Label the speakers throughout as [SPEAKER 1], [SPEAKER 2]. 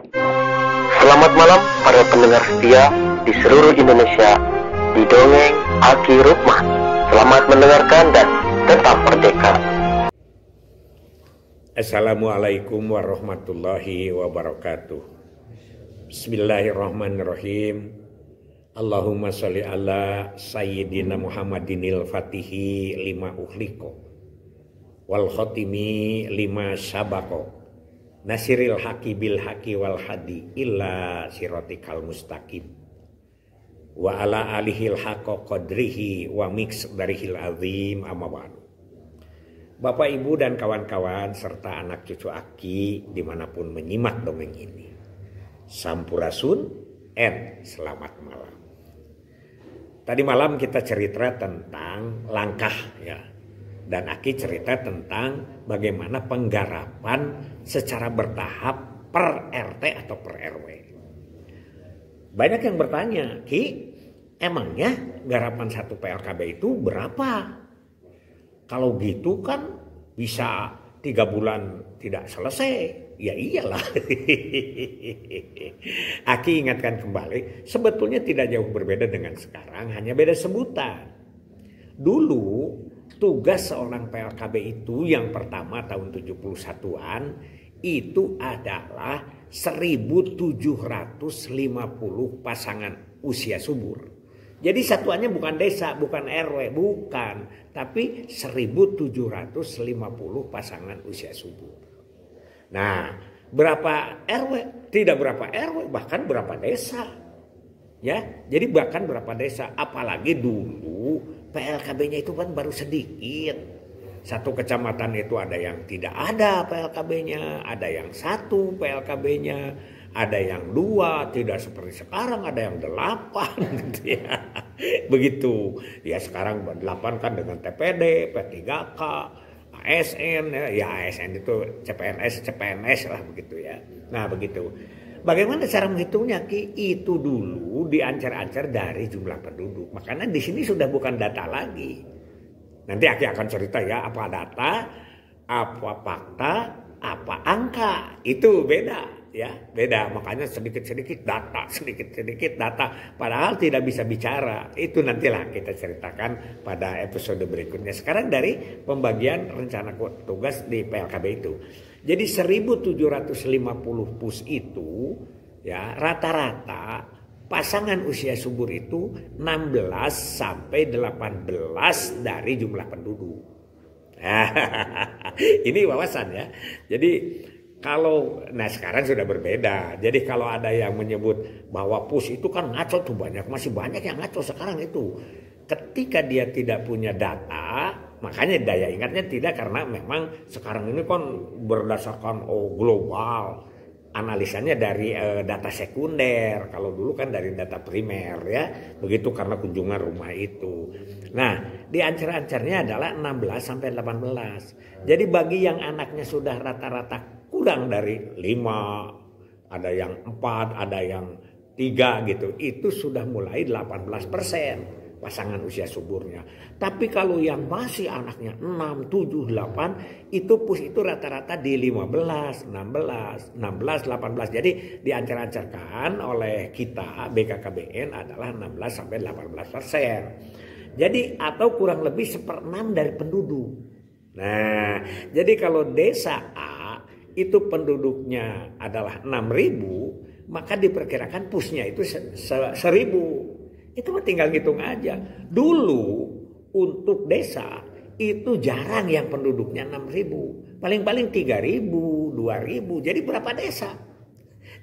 [SPEAKER 1] Selamat malam para pendengar setia di seluruh Indonesia di Dongeng Aki Rukman. Selamat mendengarkan dan tetap merdeka.
[SPEAKER 2] Assalamualaikum warahmatullahi wabarakatuh. Bismillahirrahmanirrahim. Allahumma sholli ala sayyidina Muhammadinil fatihi lima ukhliqo wal khatimi lima sabaqo nasiril haqi bil haqi wal hadi illa siratikal mustaqim wa ala alihil haqqa qadrihi wa miqdarihil azim amma ba'du. Bapak, Ibu, dan kawan-kawan serta anak cucu Aki dimanapun menyimak dongeng ini, sampurasun and selamat malam. Tadi malam kita cerita tentang langkah ya, dan Aki cerita tentang bagaimana penggarapan secara bertahap per RT atau per RW. Banyak yang bertanya, Ki, emangnya garapan satu PLKB itu berapa? Kalau gitu kan bisa 3 bulan tidak selesai. Ya iyalah. Aki ingatkan kembali, sebetulnya tidak jauh berbeda dengan sekarang, hanya beda sebutan. Dulu tugas seorang PLKB itu yang pertama tahun 71-an itu adalah 1.750 pasangan usia subur. Jadi satuannya bukan desa, bukan RW, bukan. Tapi 1.750 pasangan usia subur. Nah, berapa RW? Tidak berapa RW, bahkan berapa desa. Ya, jadi bahkan berapa desa. Apalagi dulu PLKB-nya itu kan baru sedikit. Satu kecamatan itu ada yang tidak ada PLKB-nya, ada yang 1 PLKB-nya. Ada yang 2, tidak seperti sekarang, ada yang 8 gitu ya. Begitu. Ya sekarang 8 kan dengan TPD, P3K, ASN ya ASN itu CPNS lah begitu ya. Nah begitu. Bagaimana cara menghitungnya, Ki? Itu dulu diancar-ancar dari jumlah penduduk. Makanya di sini sudah bukan data lagi. Nanti Aki akan cerita ya, apa data, apa fakta, apa angka. Itu beda. Ya beda, makanya sedikit-sedikit data, padahal tidak bisa bicara. Itu nantilah kita ceritakan pada episode berikutnya. Sekarang dari pembagian rencana tugas di PLKB itu. Jadi 1.750 pus itu ya rata-rata pasangan usia subur itu 16 sampai 18 dari jumlah penduduk. Ini wawasan ya. Jadi nah sekarang sudah berbeda. Jadi kalau ada yang menyebut bahwa pus itu kan ngaco tuh masih banyak yang ngaco sekarang itu. Ketika dia tidak punya data, makanya daya ingatnya tidak, karena memang sekarang ini kan berdasarkan global. Analisanya dari data sekunder. Kalau dulu kan dari data primer ya. Begitu karena kunjungan rumah itu. Nah, diancar-ancarnya adalah 16 sampai 18. Jadi bagi yang anaknya sudah rata-rata kurang dari 5, ada yang 4, ada yang 3 gitu. Itu sudah mulai 18% pasangan usia suburnya. Tapi kalau yang masih anaknya 6, 7, 8, itu pus itu rata-rata di 15, 16, 18. Jadi diancar-ancarkan oleh kita BKKBN adalah 16 sampai 18%. Jadi atau kurang lebih 1/6 dari penduduk. Nah, jadi kalau desa A itu penduduknya adalah 6.000, maka diperkirakan pusnya itu 1.000. Itu mah tinggal ngitung aja. Dulu untuk desa itu jarang yang penduduknya 6.000. Paling-paling 3.000, 2.000. Jadi berapa desa?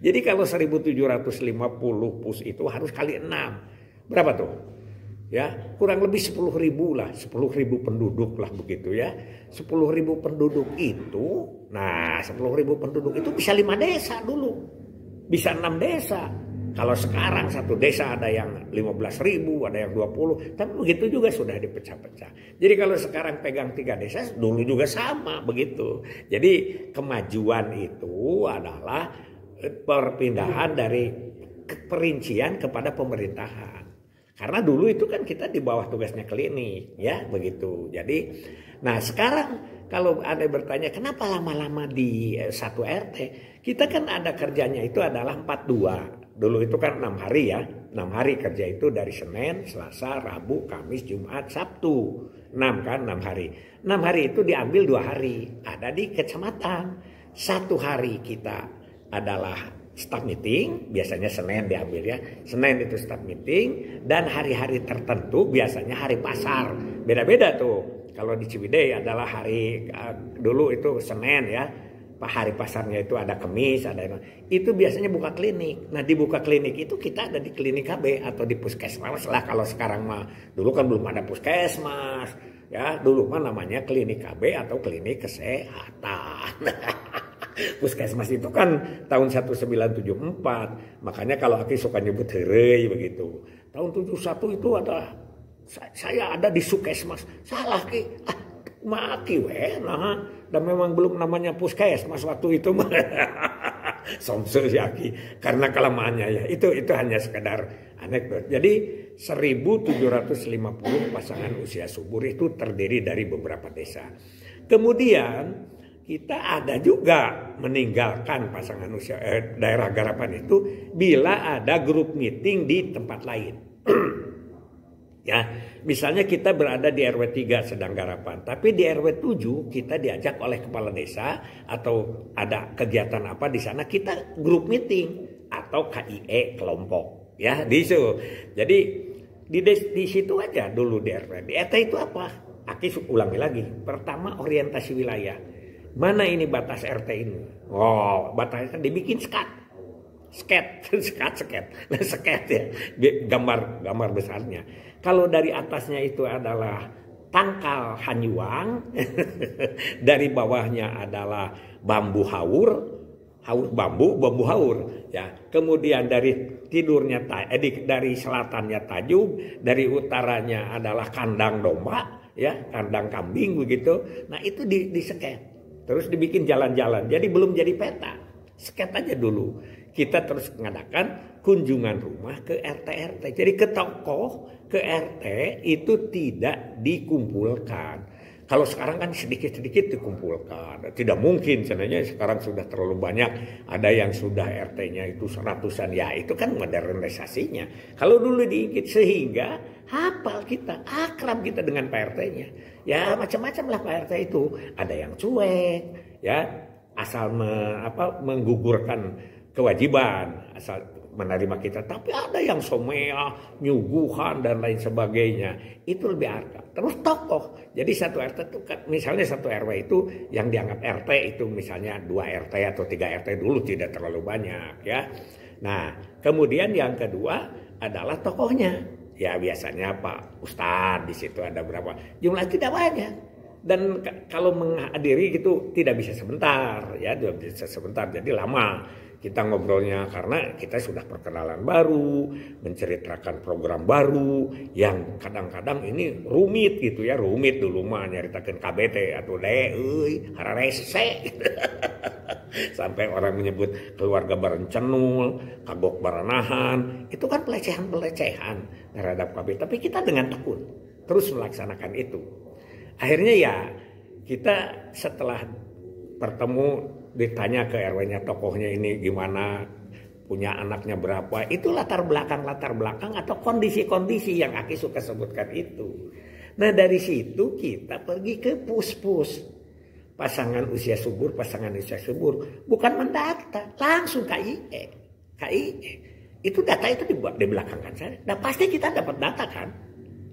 [SPEAKER 2] Jadi kalau 1.750 pus itu harus kali 6. Berapa tuh? Ya, kurang lebih 10.000 lah, 10.000 penduduk lah begitu ya. 10.000 penduduk itu, nah 10.000 penduduk itu bisa 5 desa dulu, bisa 6 desa. Kalau sekarang satu desa ada yang 15.000, ada yang 20, tapi begitu juga sudah dipecah-pecah. Jadi kalau sekarang pegang 3 desa, dulu juga sama begitu. Jadi kemajuan itu adalah perpindahan dari perincian kepada pemerintahan. Karena dulu itu kan kita di bawah tugasnya klinik, ya begitu. Jadi, nah sekarang kalau Anda bertanya kenapa lama-lama di satu RT, kita kan ada kerjanya itu adalah 42. Dulu itu kan 6 hari ya, 6 hari kerja itu dari Senin, Selasa, Rabu, Kamis, Jumat, Sabtu. 6 kan, 6 hari. 6 hari itu diambil 2 hari, ada di kecamatan. 1 hari kita adalah staff meeting, biasanya Senin diambil ya. Senin itu staff meeting, dan hari-hari tertentu biasanya hari pasar. Beda-beda tuh. Kalau di Ciwidey adalah hari dulu itu Senin ya. Hari pasarnya itu ada Kamis, ada itu biasanya buka klinik. Nah, di buka klinik itu kita ada di klinik KB atau di puskesmas lah kalau sekarang mah. Dulu kan belum ada puskesmas. Ya, dulu mah namanya klinik KB atau klinik kesehatan. Puskesmas itu kan tahun 1974. Makanya kalau Aki suka nyebut herei begitu. Tahun 71 itu ada saya ada di Sukesmas. Salah Ki. Maki nah. Dan memang belum namanya puskesmas waktu itu mah. Somse si Aki. Karena kelemahannya ya. Itu hanya sekedar anekdot. Jadi 1750 pasangan usia subur itu terdiri dari beberapa desa. Kemudian kita ada juga meninggalkan pasangan usia daerah garapan itu bila ada grup meeting di tempat lain. Ya, misalnya kita berada di RW 3 sedang garapan, tapi di RW 7 kita diajak oleh kepala desa atau ada kegiatan apa di sana, kita grup meeting atau KIE kelompok. Ya, di situ. Jadi di situ aja dulu di RW. Di RT itu apa? Aki ulangi lagi. Pertama orientasi wilayah. Mana ini batas RT ini? Oh, batasnya dibikin sket ya, gambar besarnya. Kalau dari atasnya itu adalah tangkal hanyuang, dari bawahnya adalah bambu haur bambu haur, ya. Kemudian dari tidurnya dari selatannya tajub, dari utaranya adalah kandang domba, ya, kandang kambing begitu. Nah itu diseket. Terus dibikin jalan-jalan. Jadi belum jadi peta. Sket aja dulu. Kita terus mengadakan kunjungan rumah ke RT-RT. Jadi ke tokoh, ke RT itu tidak dikumpulkan. Kalau sekarang kan sedikit-sedikit dikumpulkan. Tidak mungkin sebenarnya sekarang sudah terlalu banyak. Ada yang sudah RT-nya itu 100-an. Ya itu kan modernisasinya. Kalau dulu diikut sehingga hafal kita, akrab kita dengan Pak RT-nya. Ya macam-macam lah Pak RT itu. Ada yang cuek, ya asal menggugurkan kewajiban, asal menerima kita. Tapi ada yang somea, nyuguhan dan lain sebagainya. Itu lebih akrab. Terus tokoh. Jadi satu RT itu kan, misalnya satu RW itu yang dianggap RT itu misalnya 2 RT atau 3 RT dulu tidak terlalu banyak ya. Nah, kemudian yang kedua adalah tokohnya. Ya biasanya Pak Ustadz, di situ ada berapa. Jumlah tidak banyak. Dan kalau menghadiri gitu tidak bisa sebentar ya, tidak bisa sebentar. Jadi lama kita ngobrolnya karena kita sudah perkenalan baru, menceritakan program baru yang kadang-kadang ini rumit gitu ya, rumit dulu mah nyaritakeun KBT atau hararese. Sampai orang menyebut keluarga berencenul, kagok baranahan, itu kan pelecehan-pelecehan terhadap KBT. Tapi kita dengan tekun terus melaksanakan itu. Akhirnya ya kita setelah bertemu ditanya ke RW-nya tokohnya ini gimana, punya anaknya berapa, itu latar belakang atau kondisi-kondisi yang Aki suka sebutkan itu. Nah dari situ kita pergi ke pus-pus pasangan usia subur, bukan mendata, langsung KIE. Itu data itu dibuat di belakang kan saya. Nah pasti kita dapat data kan.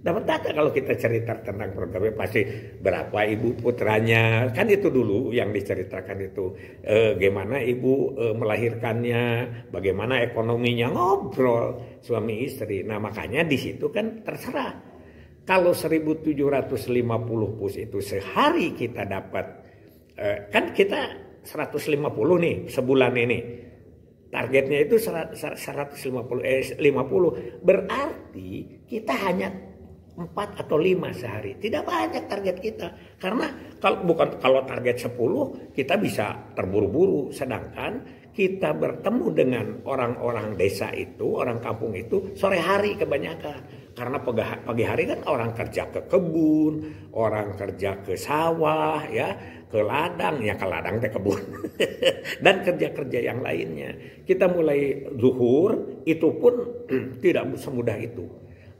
[SPEAKER 2] Dapat data kalau kita cerita tentang programnya pasti berapa ibu putranya. Kan itu dulu yang diceritakan itu. Bagaimana ibu melahirkannya, bagaimana ekonominya, ngobrol suami istri. Nah makanya di situ kan terserah. Kalau 1750 pus itu sehari kita dapat, kan kita 150 nih sebulan ini. Targetnya itu 50. Berarti kita hanya 4 atau 5 sehari. Tidak banyak target kita. Karena kalau target 10 kita bisa terburu-buru. Sedangkan kita bertemu dengan orang-orang desa itu, orang kampung itu sore hari kebanyakan. Karena pagi hari kan orang kerja ke kebun, orang kerja ke sawah, ya, ke ladang, ya ke ladang teh kebun. Dan kerja-kerja yang lainnya. Kita mulai zuhur, itu pun tidak semudah itu.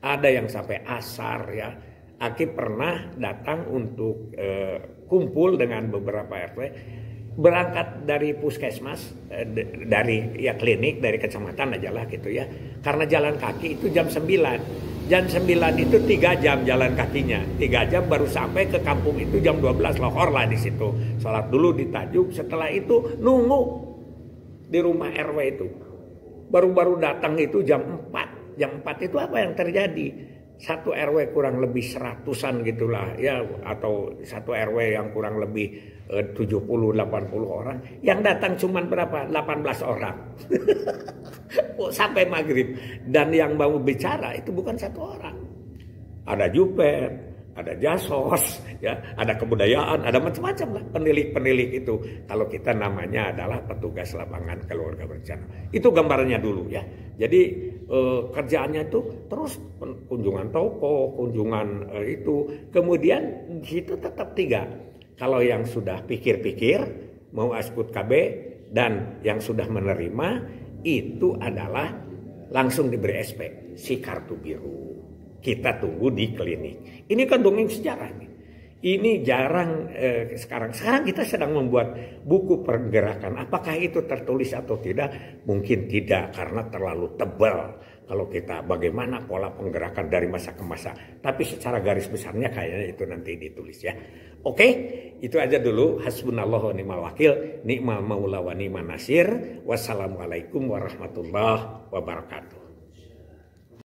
[SPEAKER 2] Ada yang sampai asar, ya. Aki pernah datang untuk kumpul dengan beberapa RT. Berangkat dari puskesmas, dari ya klinik, dari kecamatan aja lah gitu ya. Karena jalan kaki itu jam 9. Jam 9 itu 3 jam jalan kakinya. 3 jam baru sampai ke kampung itu jam 12 lohor lah di situ. Sholat dulu di Tajuk, setelah itu nunggu di rumah RW itu. Baru-baru datang itu jam 4. Jam 4 itu apa yang terjadi? Satu RW kurang lebih 100-an gitulah ya, atau satu RW yang kurang lebih 70-80 orang, yang datang cuman berapa? 18 orang. Sampai maghrib. Dan yang mau bicara itu bukan satu orang. Ada Juper, ada Jasos, ya, ada kebudayaan, ada macam-macam lah penilik-penilik itu. Kalau kita namanya adalah petugas lapangan keluarga berencana. Itu gambarnya dulu ya. Jadi kerjaannya itu terus kunjungan toko, kunjungan itu. Kemudian di situ tetap 3. Kalau yang sudah pikir-pikir mau askut KB dan yang sudah menerima itu adalah langsung diberi SP, si kartu biru. Kita tunggu di klinik. Ini kan dongeng sejarah nih. Ini jarang sekarang. Sekarang kita sedang membuat buku pergerakan. Apakah itu tertulis atau tidak? Mungkin tidak karena terlalu tebal. Kalau kita bagaimana pola penggerakan dari masa ke masa. Tapi secara garis besarnya kayaknya itu nanti ditulis ya. Oke, itu aja dulu. Hasbunallahu wa ni'mal wakil, ni'mal maula wa ni'man nasir. Wassalamualaikum warahmatullahi wabarakatuh.